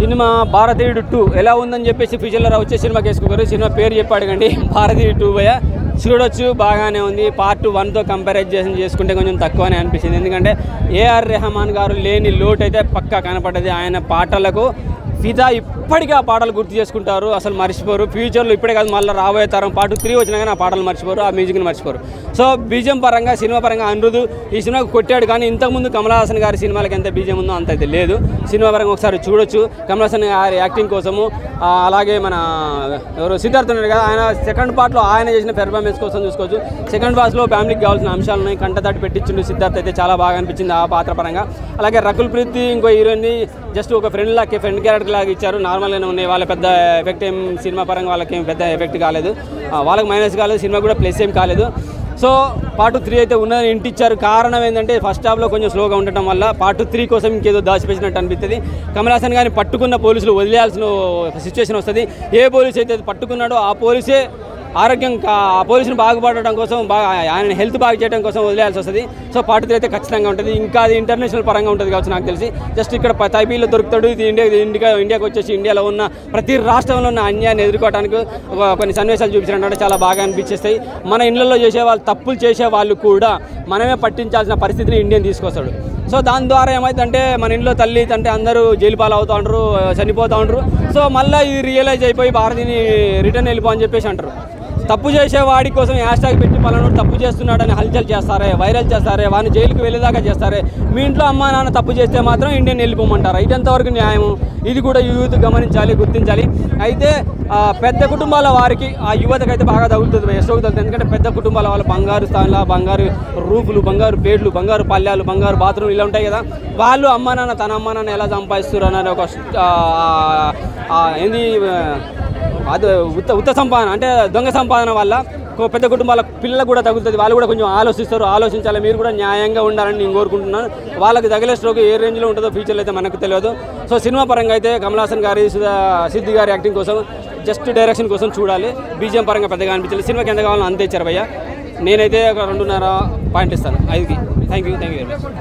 Cinema భారతీయుడు 2 ఎలా ఉందని చెప్పేసి ఫ్యూచర్లో వచ్చే సినిమాకి వేసుకోరు. సినిమా పేరు చెప్పాడు కండి, భారతీయుడు 2 భయ చూడొచ్చు, బాగానే ఉంది. పార్ట్ 1తో కంపారిజన్ చేసుకుంటే కొంచెం తక్కువనే అనిపించింది. ఎందుకంటే ఏఆర్ రెహమాన్ గారు లేని లోటు అయితే పక్కా కనపడ్డది. ఆయన పాటలకు ఫిదా ఇప్పటికీ ఆ పాటలు గుర్తు చేసుకుంటారు, అసలు మర్చిపోరు. ఫ్యూచర్లో ఇప్పుడే కాదు, మళ్ళీ రాబోయే తరం పార్ట్ 3 వచ్చినా కానీ ఆ పాటలు మర్చిపోరు, ఆ మ్యూజిక్ని మర్చిపోరు. సో బీజం పరంగా, సినిమా పరంగా అనిరుద్ ఈ సినిమాకు కొట్టాడు. కానీ ఇంతకుముందు కమల్ హాసన్ గారి సినిమాలకి ఎంత బీజం ఉందో అంత అయితే లేదు. సినిమా పరంగా ఒకసారి చూడొచ్చు. కమల్ హాసన్ గారి యాక్టింగ్ కోసము, అలాగే మన ఎవరు సిద్ధార్థ్ ఉన్నాడు కదా, ఆయన సెకండ్ పార్ట్లో ఆయన చేసిన పెర్ఫార్మెన్స్ కోసం చూసుకోవచ్చు. సెకండ్ పార్ట్లో ఫ్యామిలీకి కావాల్సిన అంశాలు ఉన్నాయి, కంటతడి పెట్టించిండు సిద్ధార్థ్ అయితే చాలా బాగా అనిపించింది ఆ పాత్ర పరంగా. అలాగే రకుల్ ప్రీత్ ఇంకో హీరోయిన్ని జస్ట్ ఒక ఫ్రెండ్ క్యారెక్టర్ లాగా ఇచ్చారు, నార్మల్గానే ఉన్నాయి. వాళ్ళ పెద్ద ఎఫెక్ట్ ఏం సినిమా పరంగా వాళ్ళకి ఏం పెద్ద ఎఫెక్ట్ కాలేదు, వాళ్ళకి మైనస్ కాలేదు, సినిమా కూడా ప్లస్ ఏం కాలేదు. సో పార్ట్ 3 అయితే ఉన్నదని ఇంటిచ్చారు. కారణం ఏంటంటే ఫస్ట్ హాఫ్లో కొంచెం స్లోగా ఉండటం వల్ల పార్ట్ 3 కోసం ఇంకేదో దాచిపెట్టినట్టు అనిపిస్తుంది. కమల్ హాసన్ గారిని పట్టుకున్న పోలీసులు వదిలేయాల్సిన సిచ్యువేషన్ వస్తుంది. ఏ పోలీసు అయితే పట్టుకున్నాడో ఆ పోలీసే ఆరోగ్యం ఆ పోలీసుని బాగుపడటం కోసం, ఆయన హెల్త్ బాగా చేయడం కోసం వదిలేయాల్సి వస్తుంది. సో పార్ట్ 3 అయితే ఖచ్చితంగా ఉంటుంది. ఇంకా అది ఇంటర్నేషనల్ పరంగా ఉంటుంది కావచ్చు నాకు తెలిసి. జస్ట్ ఇక్కడ తైపీలో దొరుకుతాడు, ఇది ఇండియాకి వచ్చేసి ఇండియాలో ఉన్న ప్రతి రాష్ట్రంలో ఉన్న అన్యాయాన్ని ఎదుర్కోవడానికి కొన్ని సన్నివేశాలు చూపించినట్టు చాలా బాగా అనిపించేస్తాయి. మన ఇళ్లలో చేసే వాళ్ళు, తప్పులు చేసే వాళ్ళు కూడా మనమే పట్టించాల్సిన పరిస్థితిని ఇండియన్ తీసుకొస్తాడు. సో దాని ద్వారా ఏమైందంటే మన ఇంట్లో తల్లి తంటే అందరూ జైలు పాలు అవుతూ ఉంటారు, చనిపోతూ ఉంటారు. సో మళ్ళీ ఇది రియలైజ్ అయిపోయి భారతిని రిటర్న్ వెళ్ళిపో అని చెప్పేసి అంటారు. తప్పు చేసే వాడి కోసం హ్యాష్ట్యాగ్ పెట్టి పలానా తప్పు చేస్తున్నాడని హల్చల్ చేస్తారే, వైరల్ చేస్తారే, వాడిని జైలుకి వెళ్ళేదాకా చేస్తారే. మీ ఇంట్లో అమ్మా నాన్న తప్పు చేస్తే మాత్రం ఇండియన్ వెళ్ళిపోమంటారా? ఇదంతవరకు న్యాయం? ఇది కూడా యూత్ గమనించాలి, గుర్తించాలి. అయితే పెద్ద కుటుంబాల వారికి, ఆ యువతకైతే బాగా తగులుతుంది, ఎస్టోకి తగులుతుంది. ఎందుకంటే పెద్ద కుటుంబాల వాళ్ళ బంగారు స్థానంలో బంగారు రూపులు, బంగారు పేడ్లు, బంగారు పల్లెలు, బంగారు బాత్రూమ్లు ఇలా ఉంటాయి కదా. వాళ్ళు అమ్మా నాన్న, తన అమ్మా నాన్న ఎలా సంపాదిస్తారు అన్నది ఒక ఏంది అది ఉత్త సంపాదన, అంటే దొంగ సంపాదన వల్ల పెద్ద కుటుంబాల పిల్లలకు కూడా తగులుతుంది. వాళ్ళు కూడా కొంచెం ఆలోచిస్తారు, ఆలోచించాలి. మీరు కూడా న్యాయంగా ఉండాలని నేను కోరుకుంటున్నాను. వాళ్ళకి తగిలే స్ట్రోక్ ఏ రేంజ్లో ఉంటుందో ఫ్యూచర్లో అయితే మనకు తెలియదు. సో సినిమా పరంగా అయితే కమల్ హాసన్ గారి, సిద్ధి గారి యాక్టింగ్ కోసం, జస్ట్ డైరెక్షన్ కోసం చూడాలి. బీజిఎం పరంగా పెద్దగా అనిపించాలి. సినిమాకి ఎంత కావాలో అంతే ఇచ్చారు భయ్య. నేనైతే ఒక 2.5 పాయింట్ ఇస్తాను 5కి. Thank you very much.